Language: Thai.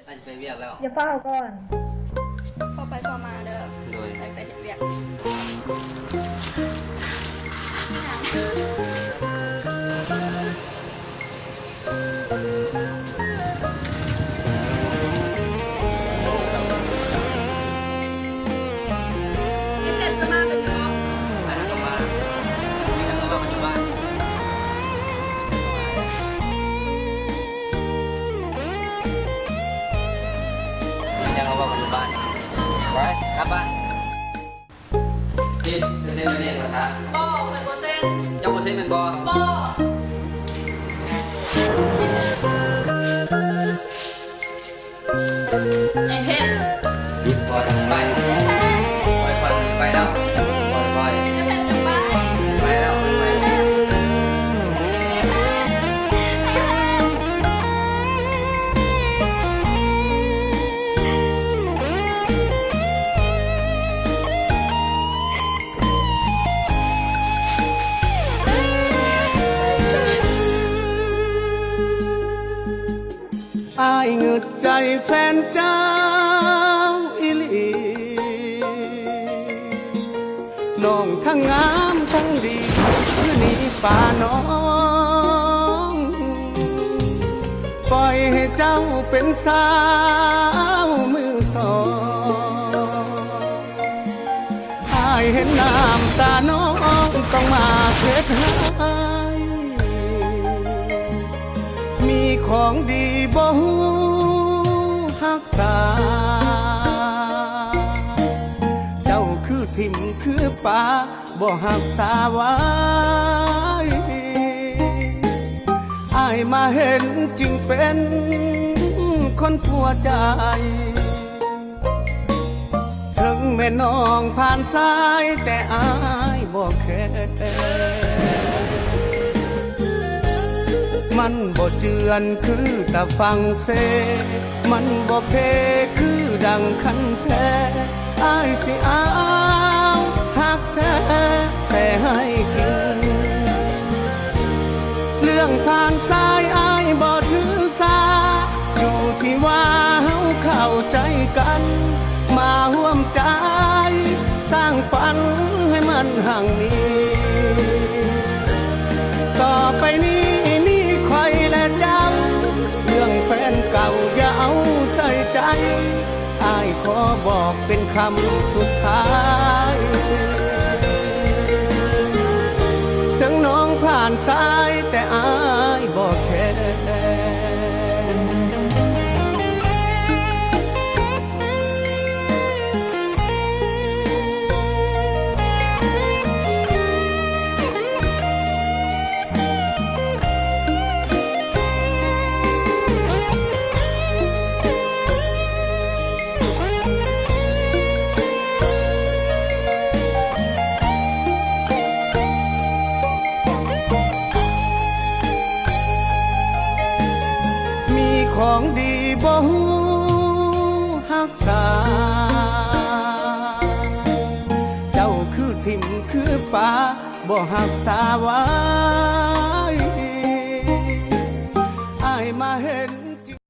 อาจจะไปเวียกแล้วอย่าเฝ้าก่อนพอไปพอมาเด้อโดยไปเห็นเวียกนี่เพชรจะมาเป็นน้องไปแล้วก็มามีกันแล้วก็อยู่บ้านมีกันแล้วก็อยู่บ้านไปกลับบ้านจะเซ็นเรียนภาษาบ่เป็นโปรเซนเจ้าโปรเซ็นเป็นบ่บ่ไอ้เพชรปล่อยไปปล่อยไปแล้วปล่อยไอ้เพชรจะไปไปแล้วไปอายเงึดใจแฟนเจ้าอิลีน้องทั้งงามทั้งดีคือนี่ป่าน้องปล่อยให้เจ้าเป็นสาวมือสองอายเห็นน้ำตาน้องต้องมาเสียหายมีของดีบ่ฮู้รักษาเจ้าคือทิมคือป่าบ่รักษาไว้อายมาเห็นจริงเป็นคนผัวใจถึงแม่น้องผ่านสายแต่อายบ่แค่มันบ่เจือนคือตะฟังเซมันบ่เพคือดังคันแท้อายสิเอาหักแท้แส่ให้กินเรื่องผ่านสายอายบ่ถือสาอยู่ที่ว่าเฮาเข้าใจกันมาร่วมใจสร้างฝันให้มันห่างนี้ต่อไปนี้คอยและเจ้าเรื่องแฟนเก่าอย่าเอาใส่ใจอายขอบอกเป็นคำสุดท้ายถึงน้องผ่านสายแต่อายบอกแค่ของดีบ่ฮู้รักษาเจ้าคือทิมคือป่าบ่รักษาไว้